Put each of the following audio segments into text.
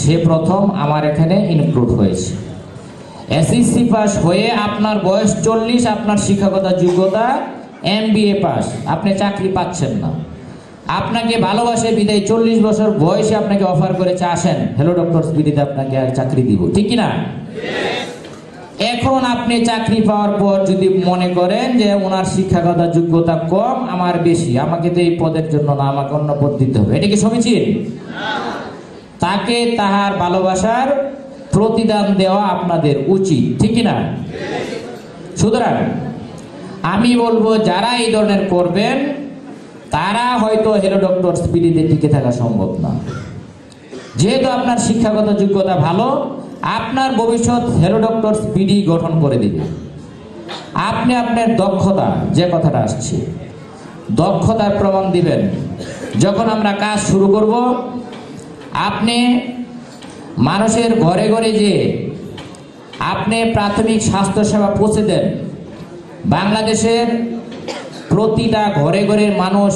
সে প্রথম আমার এখানে ইনক্লুড হয়েছে। এসএসসি পাস হয়ে আপনার বয়স 40, আপনার শিক্ষাগত যোগ্যতা MBA পাস, আপনি চাকরি পাচ্ছেন না। আপনাকে ভালোবাসে বিদায় 40 বছর বয়সে আপনাকে অফার করেছে, আসেন হ্যালো ডক্টরস বিডিতে আপনাকে চাকরি দিব, ঠিক কি না? এখন আপনি চাকরি পাওয়ার পর যদি মনে করেন যে ওনার শিক্ষাগত যোগ্যতা কম, আমার বেশি, আমাকে তো এই পদের জন্য না, আমাকে অন্য পদ দিতে হবে, এটা কি সমীচীন? তাকে তাহার ভালোবাসার প্রতিদান দেওয়া আপনাদের উচিত, ঠিক না? সুতরাং আমি বলবো যারা এই ধরনের করবেন তারা হয়তো হ্যালো ডক্টরস বিডিতে টিকে থাকা সম্ভব না। যেহেতু আপনার শিক্ষাগত যোগ্যতা ভালো, আপনার ভবিষ্যৎ হ্যালো ডক্টরস বিডি গঠন করে দিবে। আপনি আপনার দক্ষতা, যে কথাটা আসছে, দক্ষতার প্রমাণ দিবেন। যখন আমরা কাজ শুরু করব, আপনি মানুষের ঘরে ঘরে যে আপনি প্রাথমিক স্বাস্থ্য সেবা পৌঁছে দেন। বাংলাদেশের প্রতিটা ঘরে ঘরে মানুষ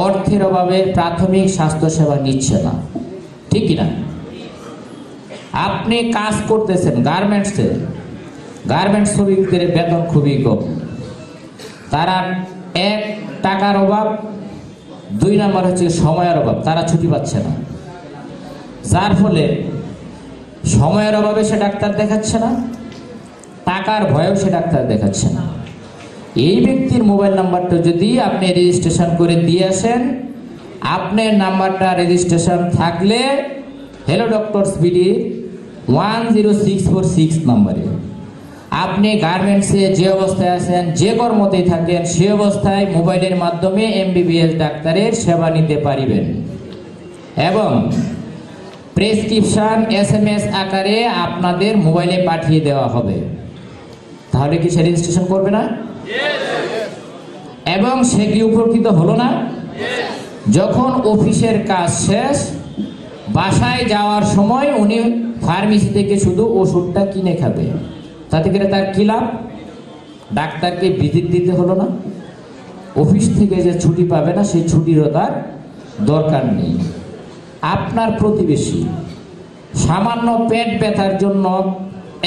অর্থের অভাবে প্রাথমিক স্বাস্থ্য সেবা নিচ্ছে না, ঠিক কিনা? আপনি কাজ করতেছেন গার্মেন্টসে, গার্মেন্টস শ্রমিকদের বেতন খুবই কম, তারা 1 টাকার অভাব, 2 নম্বর হচ্ছে সময়ের অভাব, তারা ছুটি পাচ্ছে না। যার ফলে সময়ের অভাবে সে ডাক্তার দেখাচ্ছে না, টাকার ভয়েও সে ডাক্তার দেখাচ্ছে না। এই ব্যক্তির মোবাইল নাম্বারটা যদি আপনি রেজিস্ট্রেশন করে দিয়ে আসেন, আপনার নাম্বারটা রেজিস্ট্রেশন থাকলে হ্যালো ডক্টরস বিডি 10646 নম্বরে আপনি গার্মেন্টসে যে অবস্থায় আছেন, যে কর্মতেই থাকেন, সে অবস্থায় মোবাইলের মাধ্যমে MBBS ডাক্তারের সেবা নিতে পারিবেন এবং প্রেসক্রিপশন SMS আকারে আপনাদের মোবাইলে পাঠিয়ে দেওয়া হবে। তাহলে কি সে রেজিস্ট্রেশন করবে না? এবং সে কি উপকৃত হলো না? যখন অফিসের কাজ শেষ, বাসায় যাওয়ার সময় উনি ফার্মেসি থেকে শুধু ওষুধটা কিনে খাবে, তাতে করে তার কি লাভ? ডাক্তারকে ভিজিট দিতে হলো না, অফিস থেকে যে ছুটি পাবে না সেই ছুটিরও তার দরকার নেই। আপনার প্রতিবেশী সামান্য পেট ব্যথার জন্য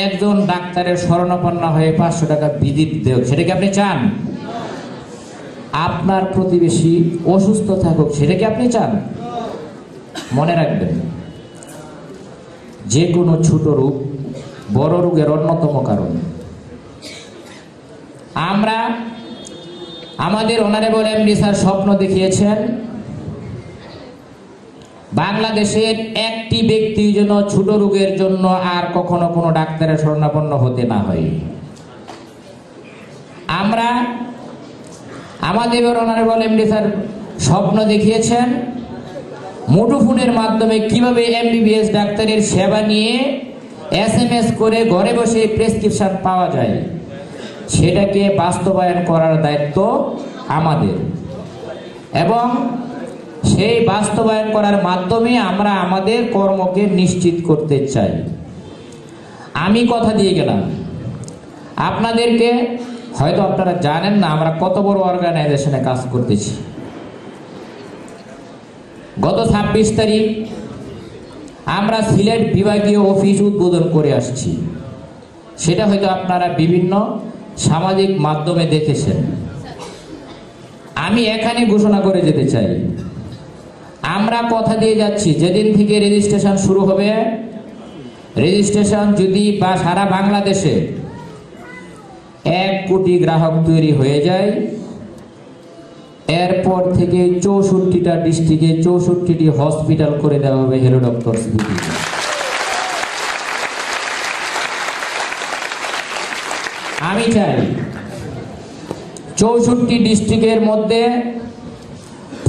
একজন ডাক্তারের শরণাপন্ন হয়ে 500 টাকা ভিজিট দেয়, সেটা কি আপনি চান? আপনার প্রতিবেশী অসুস্থ থাকুক, সেটা কি আপনি চান? মনে রাখবেন, যে কোনো ছোট রোগ বড় রোগের অন্যতম কারণ। আমরা আমাদের অনারেবল MD স্যার স্বপ্ন দেখিয়েছেন বাংলাদেশের একটি ব্যক্তি যেন ছোট রোগের জন্য আর কখনো কোনো ডাক্তারের শরণাপন্ন হতে না হয়। আমরা আমাদের অনারেবল MD স্যার স্বপ্ন দেখিয়েছেন মুঠোফোনের মাধ্যমে কিভাবে MBBS ডাক্তারের সেবা নিয়ে SMS করে ঘরে বসে প্রেসক্রিপশন পাওয়া যায়, সেটাকে বাস্তবায়ন করার দায়িত্ব আমাদের এবং সেই বাস্তবায়ন করার মাধ্যমে আমরা আমাদের কর্মকে নিশ্চিত করতে চাই। আমি কথা দিয়ে গেলাম আপনাদেরকে, হয়তো আপনারা জানেন না আমরা কত বড় অর্গানাইজেশনে কাজ করতেছি। গত 26 তারিখ আমরা সিলেট বিভাগীয় অফিস উদ্বোধন করে আসছি, সেটা হয়তো আপনারা বিভিন্ন সামাজিক মাধ্যমে দেখেছেন। আমি এখানে ঘোষণা করে যেতে চাই, আমরা কথা দিয়ে যাচ্ছি যেদিন থেকে রেজিস্ট্রেশন শুরু হবে, রেজিস্ট্রেশন যদি বা সারা বাংলাদেশে 1 কোটি গ্রাহক তৈরি হয়ে যায়, এরপর থেকে 64টা ডিস্ট্রিক্টে 64টি হসপিটাল করে দেওয়া হবে হ্যালো ডক্টরস বিডি। আমি চাই 64 ডিস্ট্রিক্টের মধ্যে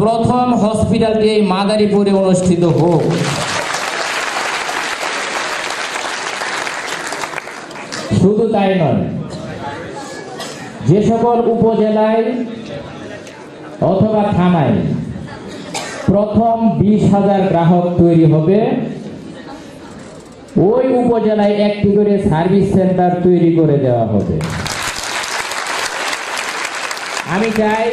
প্রথম হসপিটালটি এই মাদারীপুরে অনুষ্ঠিত হোক। শুধু তাই নয়, যে সকল উপজেলায় অথবা থানায় প্রথম 20,000 গ্রাহক তৈরি হবে, ওই উপজেলায় একটি করে সার্ভিস সেন্টার তৈরি করে দেওয়া হবে। আমি চাই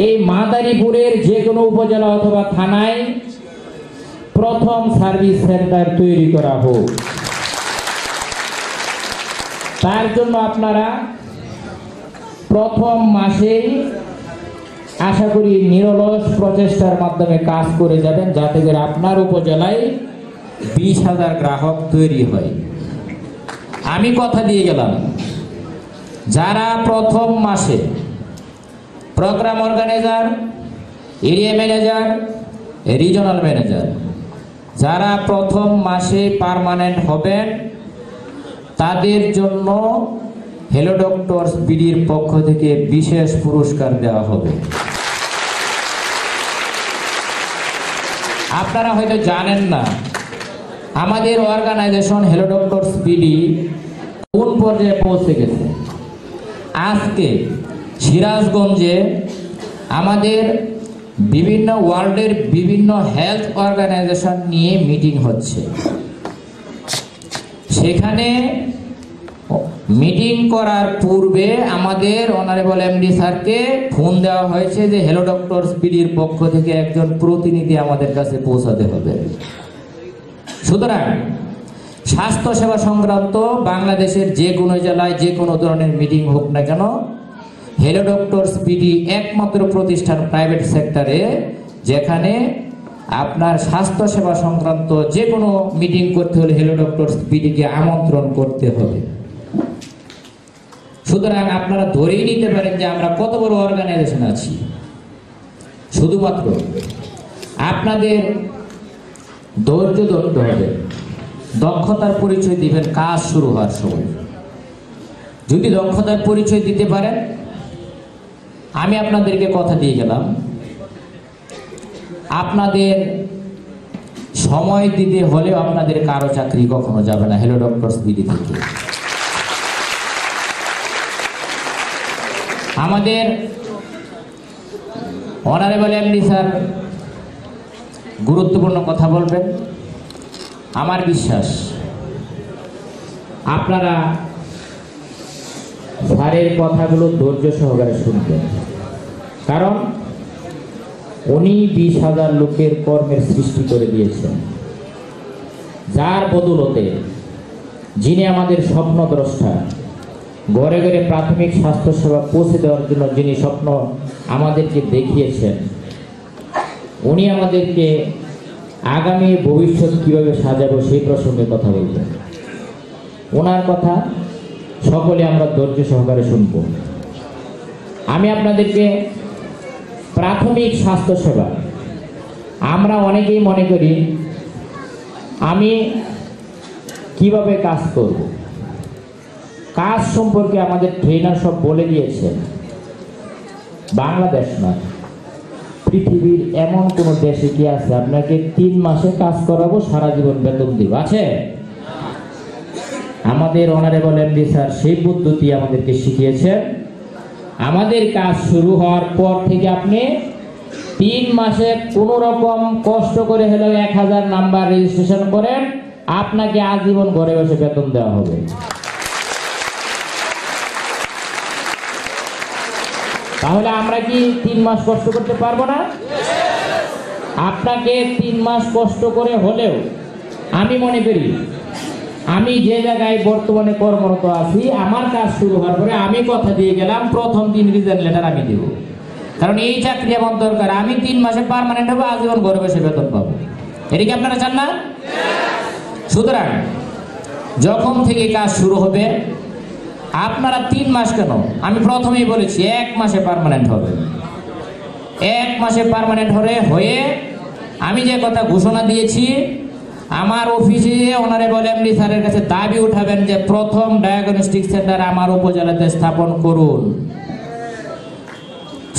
এই মাদারীপুরের যে কোনো উপজেলা অথবা থানায় প্রথম সার্ভিস সেন্টার তৈরি করা হোক। তার জন্য আপনারা প্রথম মাসেই আশা করি নিরলস প্রচেষ্টার মাধ্যমে কাজ করে যাবেন, যাতে করে আপনার উপজেলায় 20,000 গ্রাহক তৈরি হয়। আমি কথা দিয়ে গেলাম, যারা প্রথম মাসে programme organiser, area manager, regional manager, যারা প্রথম মাসে পার্মানেন্ট হবেন, তাদের জন্য হ্যালো ডক্টরস বিডির পক্ষ থেকে বিশেষ পুরস্কার দেওয়া হবে। আপনারা হয়তো জানেন না, আমাদের অর্গানাইজেশন হ্যালো ডক্টরস বিডি কোন পর্যায়ে পৌঁছে গেছে। আজকে সিরাজগঞ্জে আমাদের বিভিন্ন ওয়ার্ল্ডের বিভিন্ন হেলথ অর্গানাইজেশন নিয়ে মিটিং হচ্ছে। সেখানে মিটিং করার পূর্বে আমাদের অনারেবল এমডি স্যারকে ফোন দেওয়া হয়েছে যে হ্যালো ডক্টরস বিডির পক্ষ থেকে একজন প্রতিনিধি আমাদের কাছে পৌঁছাতে হবে। সুতরাং স্বাস্থ্য সেবা সংক্রান্ত বাংলাদেশের যে কোনো জেলায় যে কোনো ধরনের মিটিং হোক না কেন, হ্যালো ডক্টরস বিডি একমাত্র প্রতিষ্ঠান প্রাইভেট সেক্টরে যেখানে আপনার স্বাস্থ্য সেবা সংক্রান্ত যে কোনো মিটিং করতে হলে হ্যালো ডক্টরস বিডিকে আমন্ত্রণ করতে হবে। সুতরাং আপনারা ধরেই নিতে পারেন যে আমরা কত বড় অর্গানাইজেশন আছি। শুধুমাত্র আপনাদের ধৈর্য ধরতে হবে, দক্ষতার পরিচয় দিবেন কাজ শুরু হওয়ার সময়। যদি দক্ষতার পরিচয় দিতে পারেন, আমি আপনাদেরকে কথা দিয়ে গেলাম, আপনাদের সময় দিতে হলেও আপনাদের কারো চাকরি কখনো যাবে না হ্যালো ডক্টরস বিডি থেকে। আমাদের অনারেবল এমডি স্যার গুরুত্বপূর্ণ কথা বলবেন। আমার বিশ্বাস আপনারা স্যারের কথাগুলো ধৈর্য সহকারে শুনবেন, কারণ উনি 20,000 লোকের কর্মের সৃষ্টি করে দিয়েছেন, যার বদৌলতে যিনি আমাদের স্বপ্নদ্রষ্টা, ঘরে ঘরে প্রাথমিক স্বাস্থ্য সেবা পৌঁছে দেওয়ার জন্য যিনি স্বপ্ন আমাদেরকে দেখিয়েছেন, উনি আমাদেরকে আগামী ভবিষ্যৎ কিভাবে সাজাবো সেই প্রসঙ্গে কথা বলবেন। ওনার কথা সকলে আমরা ধৈর্য সহকারে শুনব। আমি আপনাদেরকে প্রাথমিক স্বাস্থ্য সেবা, আমরা অনেকেই মনে করি আমি কিভাবে কাজ করব, কাজ সম্পর্কে আমাদের ট্রেনার সব বলে দিয়েছেন। বাংলাদেশ না, পৃথিবীর এমন কোন দেশে কি আছে আপনাকে 3 মাসে কাজ করাবো, সারা জীবন বেতন দিব? আছে? আমাদের অনারেবল এমডি স্যার সেই পদ্ধতি আমাদেরকে শিখিয়েছেন। আমাদের কাজ শুরু হওয়ার পর থেকে আপনি 3 মাসে কোন রকম কষ্ট করে হলেও 1000 নাম্বার রেজিস্ট্রেশন করেন, আপনাকে আজীবন ঘরে বসে বেতন দেওয়া হবে। তাহলে আমরা কি 3 মাস কষ্ট করতে পারবো না? আপনাকে 3 মাস কষ্ট করে হলেও, আমি মনে করি আমি যে জায়গায় বর্তমানে কর্মরত আছি, আমার কাজ শুরু হওয়ার পরে আমি কথা দিয়ে গেলাম প্রথম দিন রিজাইন লেটার আমি দেব। কারণ এই চাকরি আমার দরকার, আমি 3 মাসে পার্মানেন্ট হবো, আজীবন ঘরে বসে বেতন পাবো। এটা কি আপনারা চান না? সুতরাং যখন থেকে কাজ শুরু হবে, আপনারা 3 মাস কেন, আমি প্রথমেই বলেছি 1 মাসে পার্মানেন্ট হবে। 1 মাসে পার্মানেন্ট হয়ে আমি যে কথা ঘোষণা দিয়েছি, আমার অফিসে অনারেবল এমডি স্যারের কাছে দাবি উঠাবেন যে প্রথম ডায়াগনস্টিক সেন্টার আমার উপজেলাতে স্থাপন করুন।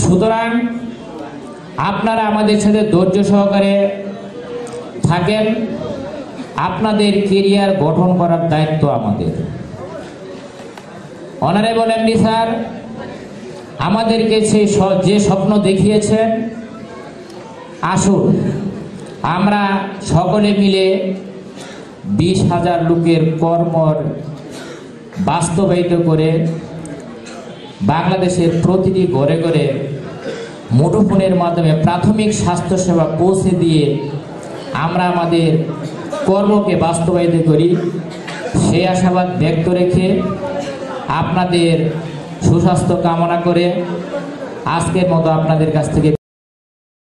সুতরাং আপনারা আমাদের সাথে ধৈর্য সহকারে থাকেন, আপনাদের কেরিয়ার গঠন করার দায়িত্ব আমাদের। অনারেবল এমডি স্যার আমাদেরকে সেই যে স্বপ্ন দেখিয়েছেন, আসুন আমরা সকলে মিলে 20,000 লোকের কর্মর বাস্তবায়িত করে বাংলাদেশের প্রতিটি ঘরে ঘরে মুঠোফোনের মাধ্যমে প্রাথমিক স্বাস্থ্যসেবা পৌঁছে দিয়ে আমরা আমাদের কর্মকে বাস্তবায়িত করি, সেই আশাবাদ ব্যক্ত রেখে আপনাদের সুস্বাস্থ্য কামনা করে আজকের মতো আপনাদের কাছ থেকে